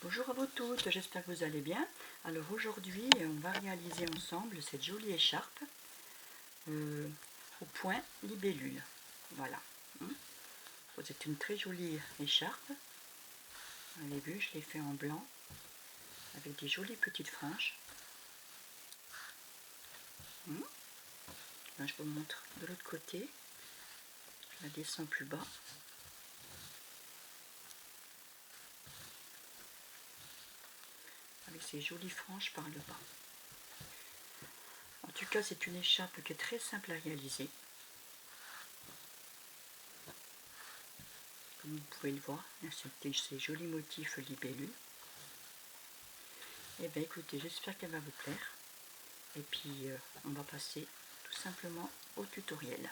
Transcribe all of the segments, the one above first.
Bonjour à vous toutes, j'espère que vous allez bien. Alors aujourd'hui, on va réaliser ensemble cette jolie écharpe au point libellule. Voilà. C'est une très jolie écharpe. Vous avez vu, je l'ai fait en blanc avec des jolies petites franges. Là, je vous montre de l'autre côté. Je la descends plus bas. Avec ces jolies franges par le bas. En tout cas, c'est une écharpe qui est très simple à réaliser. Comme vous pouvez le voir, c'est ces jolis motifs libellule. Et bien écoutez, j'espère qu'elle va vous plaire. Et puis on va passer tout simplement au tutoriel.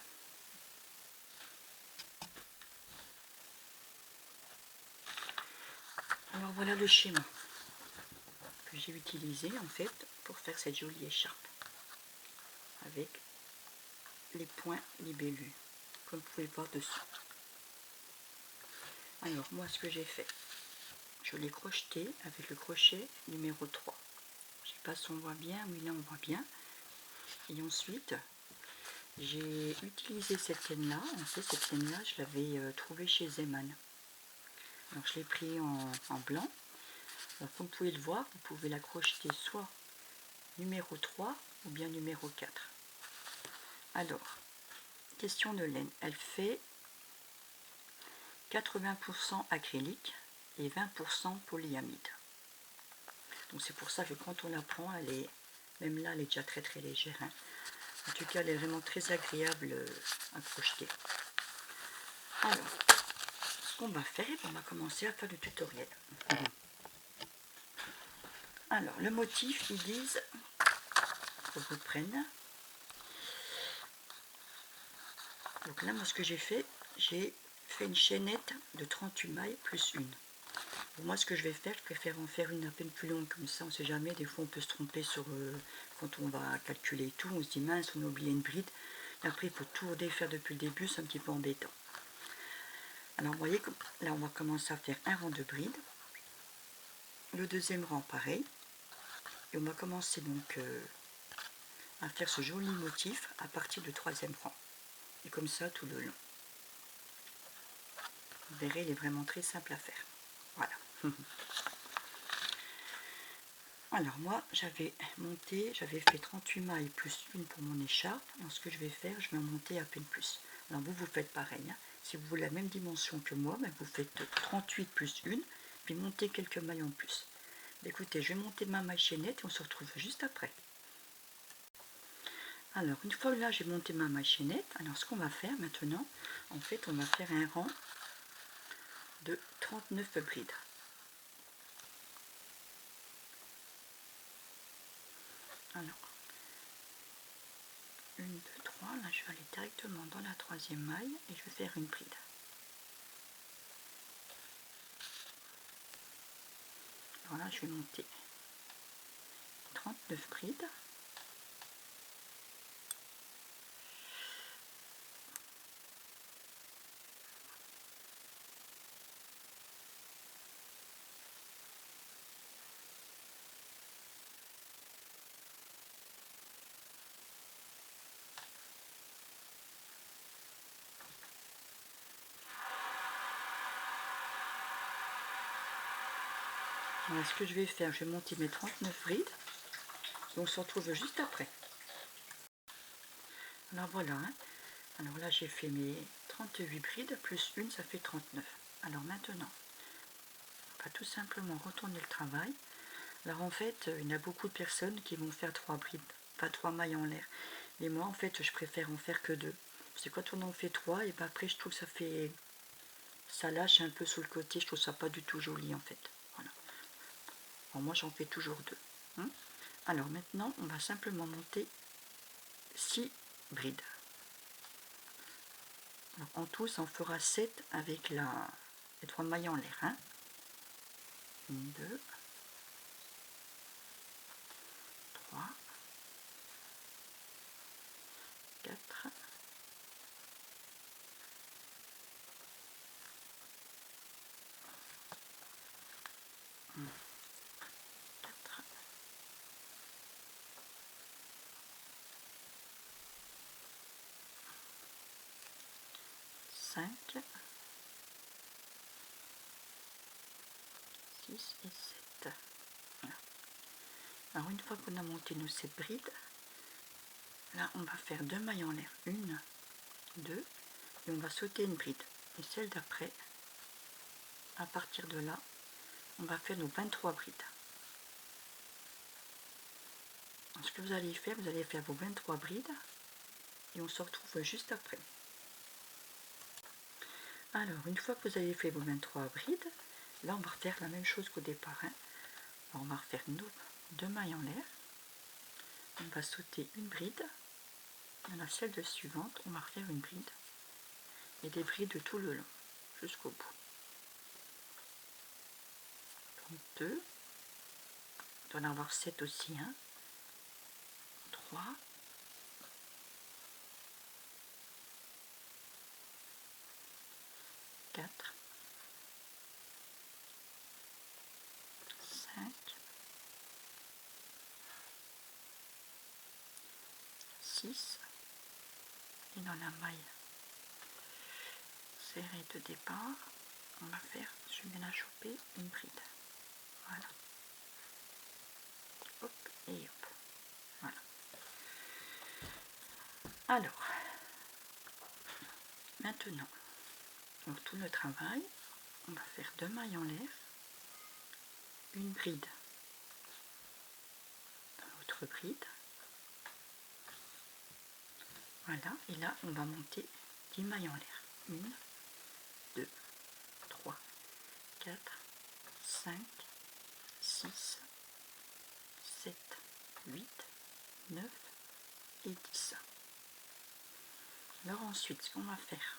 Alors voilà le schéma que j'ai utilisé en fait pour faire cette jolie écharpe avec les points libellus comme vous pouvez le voir dessous. Alors moi ce que j'ai fait, je l'ai crocheté avec le crochet numéro 3. Je ne sais pas si on voit bien, oui là on voit bien. Et ensuite j'ai utilisé cette laine là, en fait cette laine là je l'avais trouvée chez Zeman. Alors je l'ai pris en blanc. Alors, comme vous pouvez le voir, vous pouvez la crocheter soit numéro 3 ou bien numéro 4. Alors, question de laine, elle fait 80% acrylique et 20% polyamide. Donc c'est pour ça que quand on la prend, elle est, même là elle est déjà très très légère. Hein. En tout cas, elle est vraiment très agréable à crocheter. Alors, ce qu'on va faire, on va commencer à faire le tutoriel. Alors, le motif, ils disent, faut que je reprenne. Donc là, moi, ce que j'ai fait une chaînette de 38 mailles plus une. Pour moi, ce que je vais faire, je préfère en faire une à peine plus longue, comme ça, on ne sait jamais. Des fois, on peut se tromper sur quand on va calculer et tout. On se dit, mince, on a oublié une bride. Et après, il faut tout redéfaire depuis le début, c'est un petit peu embêtant. Alors, vous voyez, là, on va commencer à faire un rang de bride. Le deuxième rang, pareil. Et on va commencer donc à faire ce joli motif à partir du troisième rang. Et comme ça, tout le long. Vous verrez, il est vraiment très simple à faire. Voilà. Alors moi, j'avais fait 38 mailles plus une pour mon écharpe. Alors ce que je vais faire, je vais en monter à peine plus. Alors vous faites pareil. Hein. Si vous voulez la même dimension que moi, ben vous faites 38 plus une, puis montez quelques mailles en plus. Écoutez, je vais monter ma maille chaînette et on se retrouve juste après. Alors, une fois là, j'ai monté ma maille chaînette. Alors, ce qu'on va faire maintenant, en fait, on va faire un rang de 39 brides. Alors, 1, 2, 3, là, je vais aller directement dans la troisième maille et je vais faire une bride. Alors là, je vais monter 39 brides. Voilà ce que je vais faire, je vais monter mes 39 brides. Et on se retrouve juste après. Alors voilà, hein. Alors là j'ai fait mes 38 brides, plus une, ça fait 39. Alors maintenant, on va tout simplement retourner le travail. Alors en fait, il y a beaucoup de personnes qui vont faire 3 brides, pas 3 mailles en l'air. Mais moi en fait, je préfère en faire que 2. Parce que quand on en fait 3, et ben après je trouve que ça lâche un peu sur le côté, je trouve ça pas du tout joli en fait. Voilà. Alors moi j'en fais toujours 2. Alors maintenant, on va simplement monter 6 brides. Alors, en tout, ça en fera 7 avec les 3 mailles en l'air. 1, 2, 3, 4, 5, 6 et 7. Voilà. Alors une fois qu'on a monté nos 7 brides, là on va faire 2 mailles en l'air, 1, 2, et on va sauter une bride. Et celle d'après, à partir de là, on va faire nos 23 brides. Alors, ce que vous allez faire vos 23 brides, et on se retrouve juste après. Alors, une fois que vous avez fait vos 23 brides, là on va refaire la même chose qu'au départ. Hein. Alors, on va refaire nos 2 mailles en l'air, on va sauter une bride, dans la celle suivante, on va refaire une bride, et des brides tout le long, jusqu'au bout. Donc 2, on doit en avoir 7 aussi, hein. 3, 4, 5, 6, et dans la maille serrée de départ, on va faire, je vais la choper, une bride. Voilà. Hop et hop. Voilà. Alors, maintenant, pour tout le travail, on va faire 2 mailles en l'air, une bride dans l'autre bride. Voilà, et là, on va monter 10 mailles en l'air. 1, 2, 3, 4, 5, 6, 7, 8, 9 et 10. Alors ensuite, ce qu'on va faire,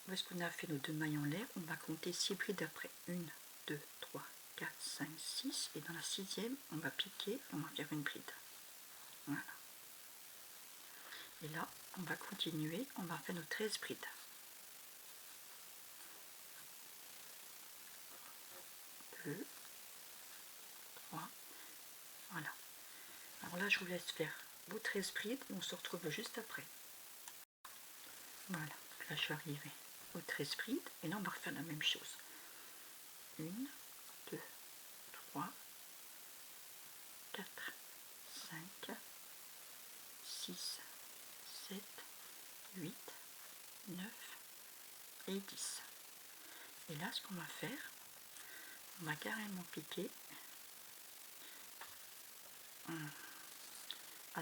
où est-ce qu'on a fait nos 2 mailles en l'air, on va compter 6 brides après. 1, 2, 3, 4, 5, 6. Et dans la 6e, on va piquer, on va faire une bride. Voilà. Et là, on va continuer, on va faire nos 13 brides. 2, 3, voilà. Alors là, je vous laisse faire vos 13 brides et on se retrouve juste après. Voilà, là je suis arrivée aux 13 brides et là on va refaire la même chose. 1, 2, 3, 4, 5, 6, 7, 8, 9 et 10. Et là, ce qu'on va faire, on va carrément piquer à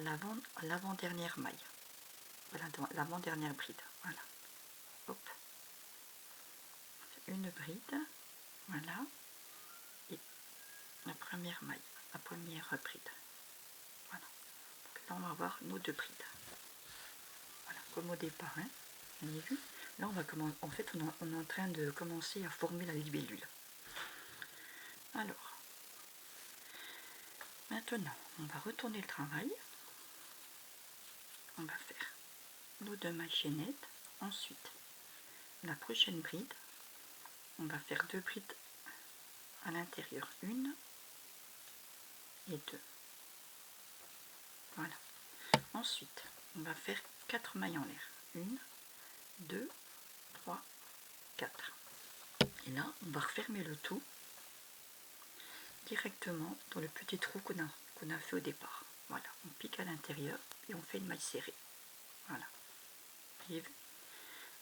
l'avant-dernière maille, l'avant-dernière bride. Voilà. Hop. Une bride, voilà, et la première maille, la première bride. Voilà. Donc là, on va avoir nos 2 brides. Voilà, comme au départ, hein. Vous avez vu? Là, on va commencer. En fait, on est en train de commencer à former la libellule. Alors, maintenant, on va retourner le travail. On va faire nos 2 mailles chaînettes. Ensuite, la prochaine bride, on va faire 2 brides à l'intérieur, 1 et 2. Voilà. Ensuite, on va faire 4 mailles en l'air. 1, 2, 3, 4. Et là, on va refermer le tout directement dans le petit trou qu'on a fait au départ. Voilà, on pique à l'intérieur et on fait une maille serrée. Voilà. Vous avez vu?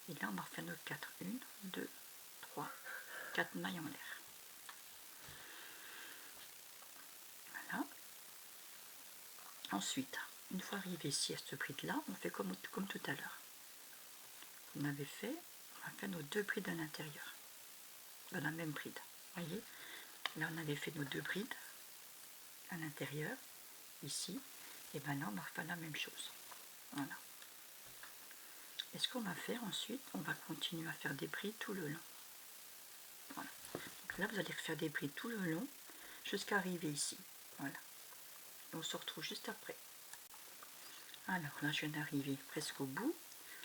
Et là, on va refaire nos 4. 1, 2, 3, 4 mailles en l'air. Voilà. Ensuite, une fois arrivé ici à cette bride-là, on fait comme tout à l'heure. On avait fait, on va faire nos 2 brides à l'intérieur, dans la même bride. Vous voyez? Là, on avait fait nos 2 brides à l'intérieur, ici. Et bien là, on va refaire la même chose. Voilà. Et ce qu'on va faire ensuite, on va continuer à faire des brides tout le long. Voilà. Donc là, vous allez refaire des brides tout le long jusqu'à arriver ici. Voilà. Et on se retrouve juste après. Alors là, je viens d'arriver presque au bout.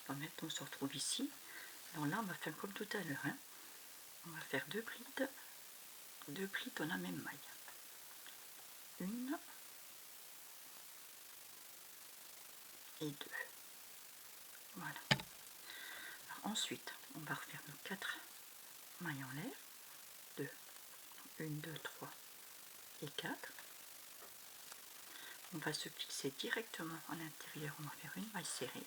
Alors maintenant, on se retrouve ici. Alors là, on va faire comme tout à l'heure. Hein. On va faire 2 brides dans la même maille. 1 et 2. Voilà. Alors ensuite, on va refaire nos 4 mailles en l'air. 2, 1, 2, 3 et 4. On va se fixer directement à l'intérieur, on va faire une maille serrée.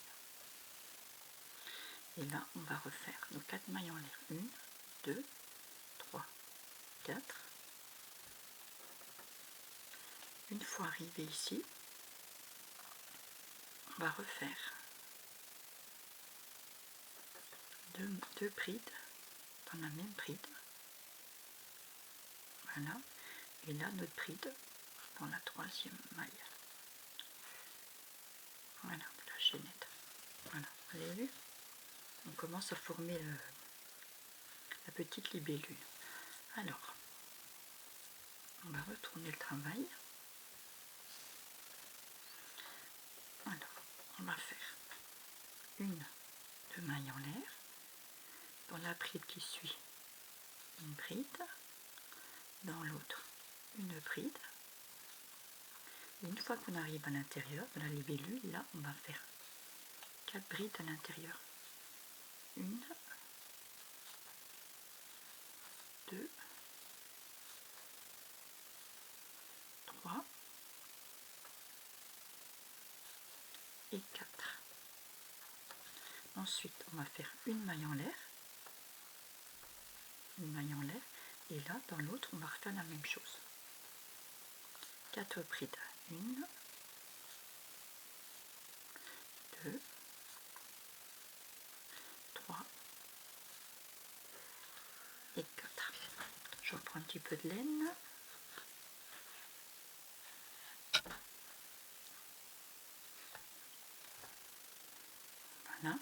Et là, on va refaire nos 4 mailles en l'air. 1, 2, 3, 4. Une fois arrivé ici, on va refaire deux brides dans la même bride. Voilà. Et là, notre bride dans la 3e maille. Voilà, de la chaînette. Voilà, vous avez vu? On commence à former la petite libellule. Alors, on va retourner le travail. Alors, on va faire deux mailles en l'air. Dans la bride qui suit, une bride. Dans l'autre, une bride. Et une fois qu'on arrive à l'intérieur de la libellule, là, on va faire 4 brides à l'intérieur. 1, 2, 3 et 4. Ensuite, on va faire une maille en l'air. Une maille en l'air. Et là, dans l'autre, on va refaire la même chose. 4 brides. 1, 2, 3 et 4. Je reprends un petit peu de laine. Voilà.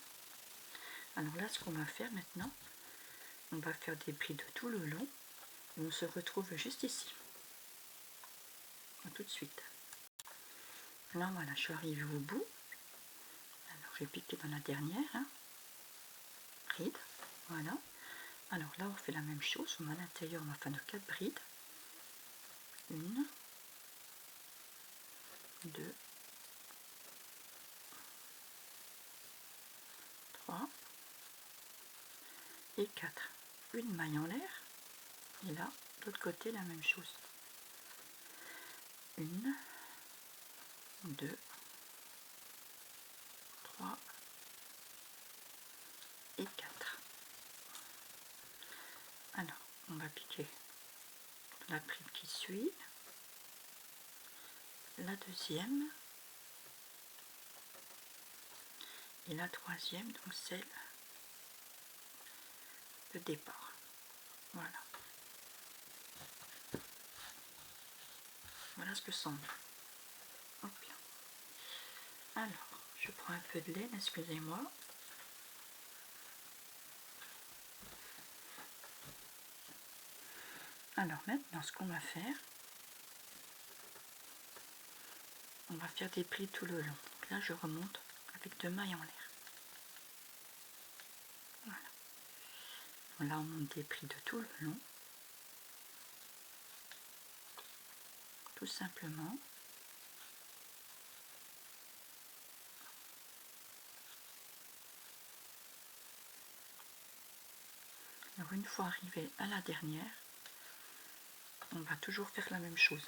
Alors là, ce qu'on va faire maintenant, on va faire des brides tout le long et on se retrouve juste ici. Tout de suite. Là, voilà, je suis arrivée au bout. Alors, j'ai piqué dans la dernière bride. Voilà. Alors là, on fait la même chose. On va à l'intérieur, on va faire nos 4 brides. 1, 2, 3 et 4. Une maille en l'air. Et là, de l'autre côté, la même chose. 1, 2, 3 et 4. Alors, on va piquer la bride qui suit, la deuxième et la troisième, donc celle de départ. Voilà. Voilà ce que semble. Hop là. Alors, je prends un peu de laine, excusez-moi. Alors maintenant, ce qu'on va faire, on va faire des plis tout le long. Donc là, je remonte avec 2 mailles en l'air. Voilà. Là, on monte des plis de tout le long. Tout simplement. Alors une fois arrivé à la dernière, on va toujours faire la même chose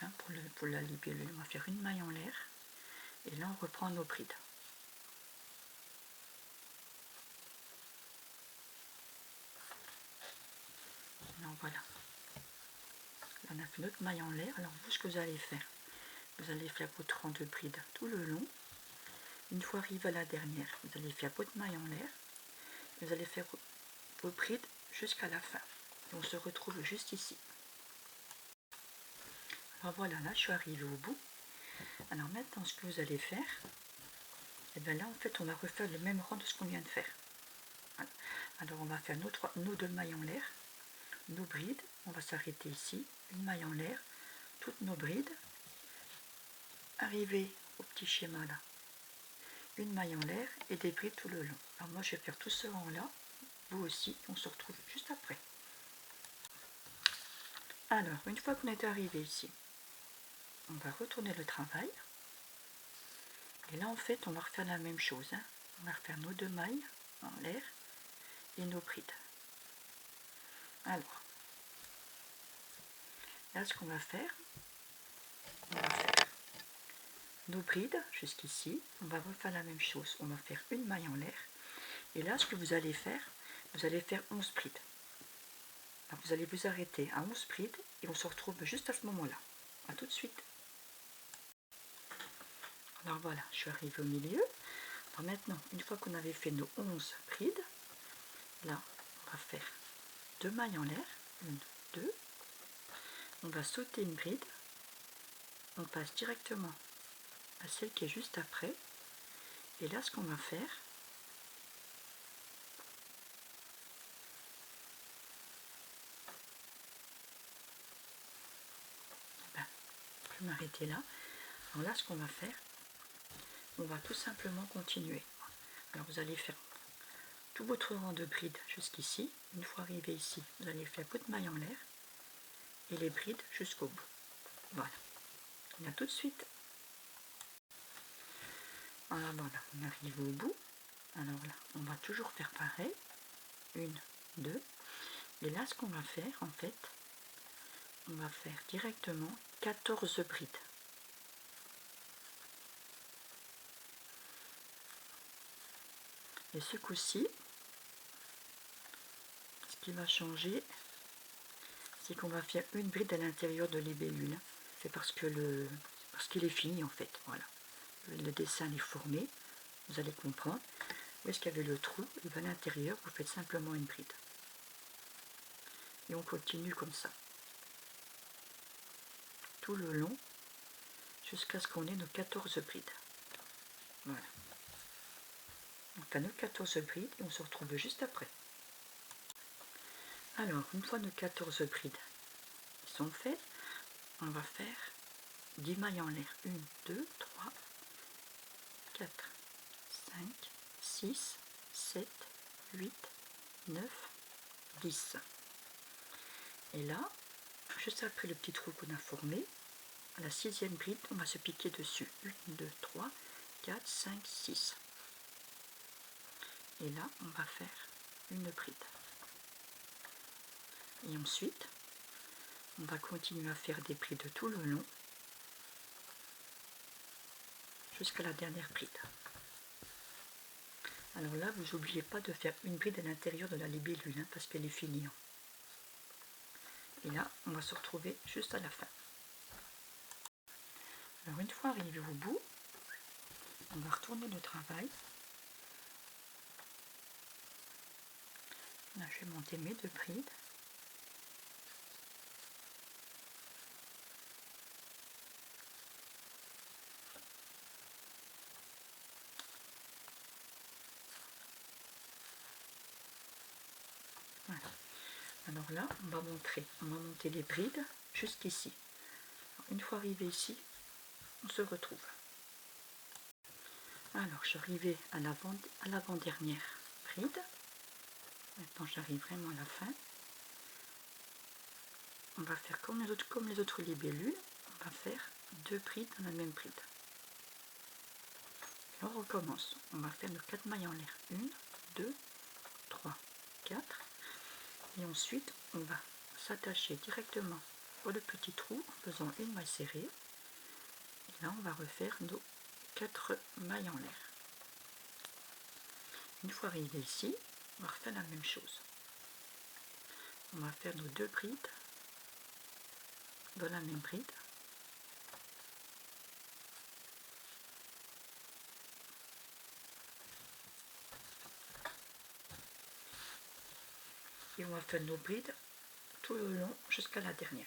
pour la libellule. On va faire une maille en l'air et là on reprend nos brides. Alors voilà. Là, on a fait notre maille en l'air. Alors vous, ce que vous allez faire, vous allez faire votre rang de brides tout le long. Une fois arrivé à la dernière, vous allez faire votre maille en l'air. Vous allez faire vos brides jusqu'à la fin. Et on se retrouve juste ici. Alors voilà, là je suis arrivée au bout. Alors maintenant ce que vous allez faire, et bien là en fait on va refaire le même rang de ce qu'on vient de faire. Voilà. Alors on va faire nos 2 mailles en l'air, nos brides, on va s'arrêter ici, une maille en l'air, toutes nos brides, arriver au petit schéma là, une maille en l'air et des brides tout le long. Alors moi je vais faire tout ce rang là, vous aussi, on se retrouve juste après. Alors une fois qu'on est arrivé ici, on va retourner le travail. Et là en fait on va refaire la même chose. On va refaire nos 2 mailles en l'air et nos brides. Alors, Là, ce qu'on va faire, on va faire nos brides jusqu'ici. On va refaire la même chose. On va faire une maille en l'air. Et là, ce que vous allez faire 11 brides. Alors, vous allez vous arrêter à 11 brides et on se retrouve juste à ce moment-là. A tout de suite. Alors voilà, je suis arrivée au milieu. Alors maintenant, une fois qu'on avait fait nos 11 brides, là, on va faire 2 mailles en l'air. 1, 2. On va sauter une bride. On passe directement à celle qui est juste après. Et là, ce qu'on va faire, je vais m'arrêter là. Alors là, ce qu'on va faire, on va tout simplement continuer. Alors vous allez faire tout votre rang de brides jusqu'ici. Une fois arrivé ici, vous allez faire votre maille en l'air et les brides jusqu'au bout. Voilà. On a tout de suite. Alors voilà, on arrive au bout. Alors là, on va toujours faire pareil. 1, 2. Et là, ce qu'on va faire, en fait, on va faire directement 14 brides. Et ce coup-ci, ce qui va changer, c'est qu'on va faire une bride à l'intérieur de libellule. C'est parce qu'il est fini en fait. Voilà. Le dessin est formé, vous allez comprendre. Où est-ce qu'il y avait le trou? Et bien à l'intérieur, vous faites simplement une bride. Et on continue comme ça. Tout le long, jusqu'à ce qu'on ait nos 14 brides. Voilà. Donc à nos 14 brides, et on se retrouve juste après. Alors, une fois nos 14 brides sont faites, on va faire 10 mailles en l'air. 1, 2, 3, 4, 5, 6, 7, 8, 9, 10. Et là, juste après le petit trou qu'on a formé, à la 6e bride, on va se piquer dessus. 1, 2, 3, 4, 5, 6. Et là, on va faire une bride. Et ensuite, on va continuer à faire des brides tout le long, jusqu'à la dernière bride. Alors là, vous n'oubliez pas de faire une bride à l'intérieur de la libellule, hein, parce qu'elle est finie. Et là, on va se retrouver juste à la fin. Alors une fois arrivé au bout, on va retourner le travail. Là, je vais monter mes 2 brides. Voilà. Alors là, on va monter les brides jusqu'ici. Une fois arrivé ici, on se retrouve. Alors, je suis arrivée à l'avant-dernière bride. Maintenant, j'arrive vraiment à la fin. On va faire comme les autres libellules. On va faire 2 brides dans la même bride. Et on recommence. On va faire nos 4 mailles en l'air. 1, 2, 3, 4. Et ensuite, on va s'attacher directement au petit trou en faisant une maille serrée. Et là, on va refaire nos 4 mailles en l'air. Une fois arrivé ici, on va refaire la même chose. On va faire nos 2 brides dans la même bride. Et on va faire nos brides tout le long jusqu'à la dernière.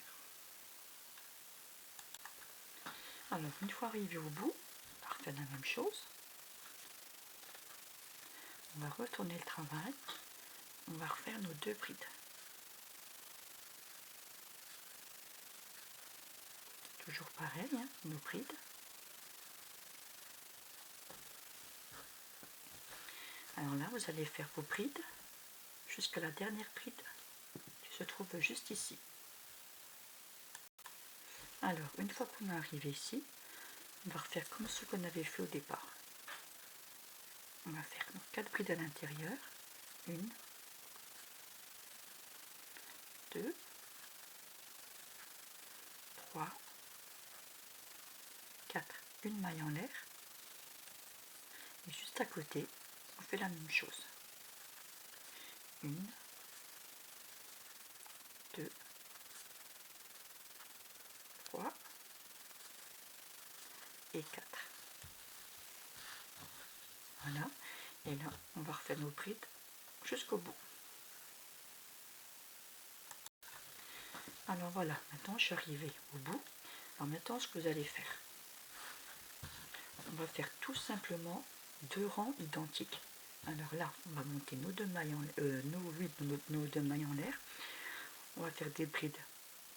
Alors, une fois arrivé au bout, on va refaire la même chose. On va retourner le travail. On va refaire nos 2 brides. Toujours pareil, hein, nos brides. Alors là, vous allez faire vos brides jusqu'à la dernière bride qui se trouve juste ici. Alors, une fois qu'on est arrivé ici, on va refaire comme ce qu'on avait fait au départ. On va faire 4 brides à l'intérieur. 1, 2, 3, 4, une maille en l'air, et juste à côté on fait la même chose, 1, 2, 3 et 4. Voilà, et là on va refaire nos brides jusqu'au bout. Alors voilà, maintenant je suis arrivée au bout. Alors maintenant ce que vous allez faire, on va faire tout simplement 2 rangs identiques. Alors là on va monter nos 2 mailles en nos 2 mailles en l'air. On va faire des brides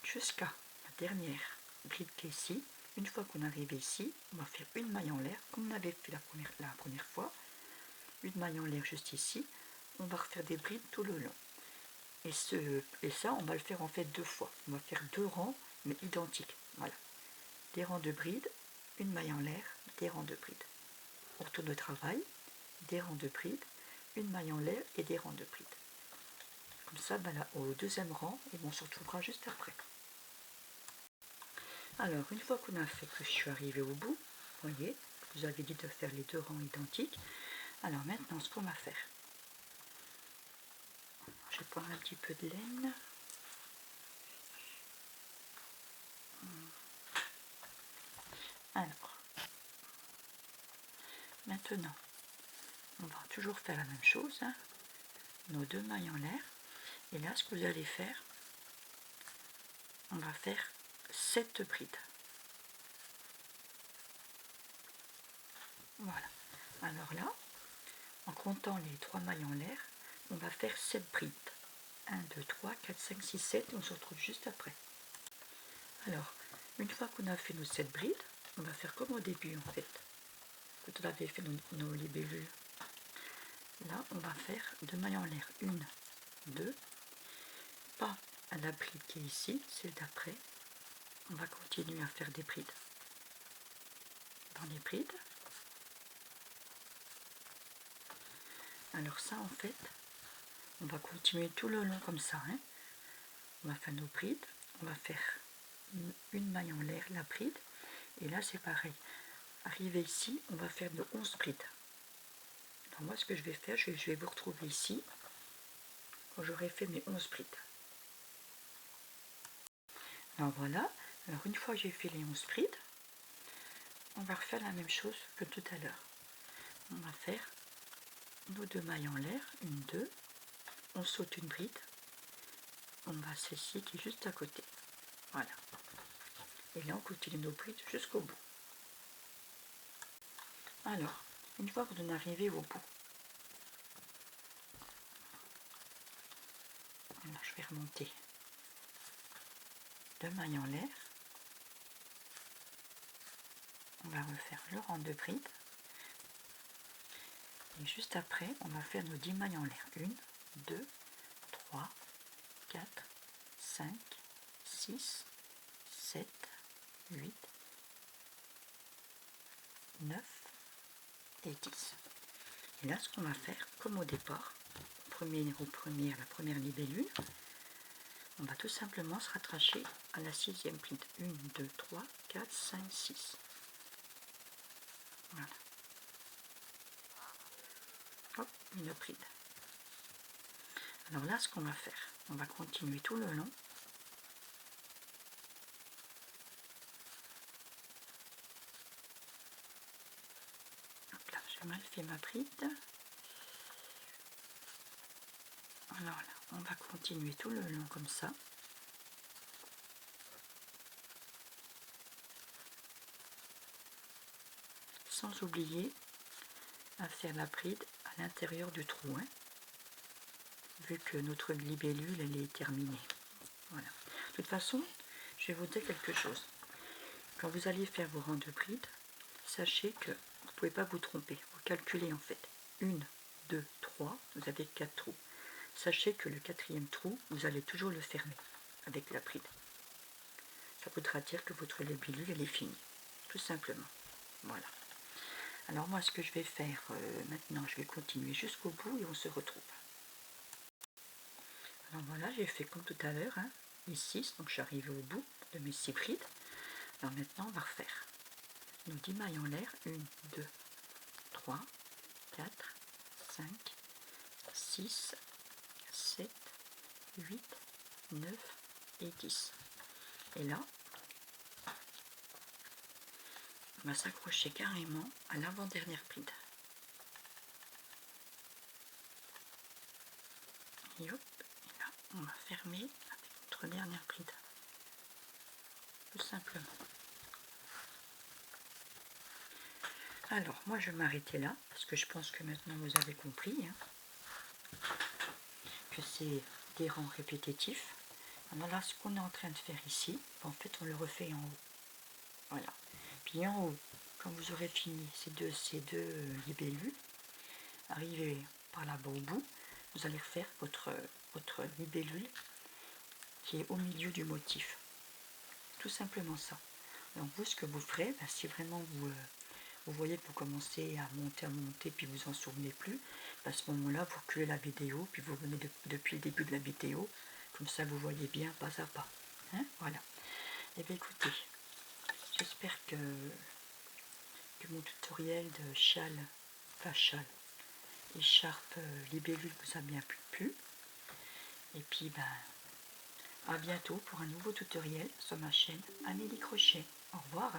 jusqu'à la dernière bride qui est ici. Une fois qu'on arrive ici, on va faire une maille en l'air comme on avait fait la première fois. Une maille en l'air juste ici. On va refaire des brides tout le long. Et ça, on va le faire en fait 2 fois. On va faire 2 rangs, mais identiques. Voilà. Des rangs de brides, une maille en l'air, des rangs de brides. On retourne au travail, des rangs de brides, une maille en l'air et des rangs de brides. Comme ça, ben là, au 2e rang, et on se retrouvera juste après. Alors, une fois qu'on a fait que je suis arrivée au bout, vous voyez, je vous avais dit de faire les 2 rangs identiques. Alors maintenant, ce qu'on va faire, je vais prendre un petit peu de laine. Alors, maintenant, on va toujours faire la même chose, hein, nos 2 mailles en l'air. Et là, ce que vous allez faire, on va faire 7 brides. Voilà. Alors là, en comptant les 3 mailles en l'air, on va faire 7 brides. 1, 2, 3, 4, 5, 6, 7, on se retrouve juste après. Alors, une fois qu'on a fait nos 7 brides, on va faire comme au début en fait, quand on avait fait nos libellules. Là, on va faire 2 mailles en l'air. 1, 2, pas à la bride qui est ici, celle d'après. On va continuer à faire des brides. Dans les brides. Alors ça, en fait, on va continuer tout le long comme ça. Hein. On va faire nos brides. On va faire une maille en l'air, la bride. Et là, c'est pareil. Arrivé ici, on va faire nos 11 brides. Alors moi, ce que je vais faire, je vais vous retrouver ici, quand j'aurai fait mes 11 brides. Alors voilà. Alors une fois que j'ai fait les 11 brides, on va refaire la même chose que tout à l'heure. On va faire nos 2 mailles en l'air, 1, 2, on saute une bride, on va celle-ci qui est juste à côté. Voilà. Et là, on continue nos brides jusqu'au bout. Alors, une fois que vous en arrivez au bout, alors je vais remonter 2 mailles en l'air. On va refaire le rang de brides. Et juste après, on va faire nos 10 mailles en l'air. 1, 2, 3, 4, 5, 6, 7, 8, 9 et 10. Et là, ce qu'on va faire, comme au départ, la première libellule, on va tout simplement se rattacher à la 6e bride. 1, 2, 3, 4, 5, 6. Voilà. Hop, une bride. Alors là, ce qu'on va faire, on va continuer tout le long. Hop là, j'ai mal fait ma bride. Alors là, on va continuer tout le long comme ça. Sans oublier à faire la bride à l'intérieur du trou, hein, vu que notre libellule elle est terminée. Voilà. De toute façon, je vais vous dire quelque chose. Quand vous allez faire vos rangs de bride, sachez que vous ne pouvez pas vous tromper. Vous calculez en fait 1, 2, 3, vous avez 4 trous. Sachez que le 4e trou, vous allez toujours le fermer avec la bride. Ça voudra dire que votre libellule elle est finie, tout simplement. Voilà. Alors moi, ce que je vais faire maintenant, je vais continuer jusqu'au bout et on se retrouve. Alors voilà, j'ai fait comme tout à l'heure, hein, les 6, donc je suis arrivée au bout de mes 6 brides. Alors maintenant, on va refaire nos 10 mailles en l'air. 1, 2, 3, 4, 5, 6, 7, 8, 9 et 10. Et là, on va s'accrocher carrément à l'avant-dernière bride. Et hop, et là, on va fermer avec notre dernière bride. Tout simplement. Alors, moi je vais m'arrêter là, parce que je pense que maintenant vous avez compris que c'est des rangs répétitifs. Alors là, ce qu'on est en train de faire ici, en fait, on le refait en haut. Voilà. Puis en haut, quand vous aurez fini ces deux libellules, arrivez par là-bas au bout, vous allez refaire votre libellule qui est au milieu du motif. Tout simplement ça. Donc vous, ce que vous ferez, si vraiment vous voyez que vous commencez à monter, puis vous en souvenez plus, à ce moment-là, vous reculez la vidéo, puis vous venez depuis le début de la vidéo, comme ça vous voyez bien pas à pas. Voilà. Et bien écoutez, j'espère que mon tutoriel de écharpe libellule vous a bien plu. Et puis à bientôt pour un nouveau tutoriel sur ma chaîne Amélie Crochet. Au revoir.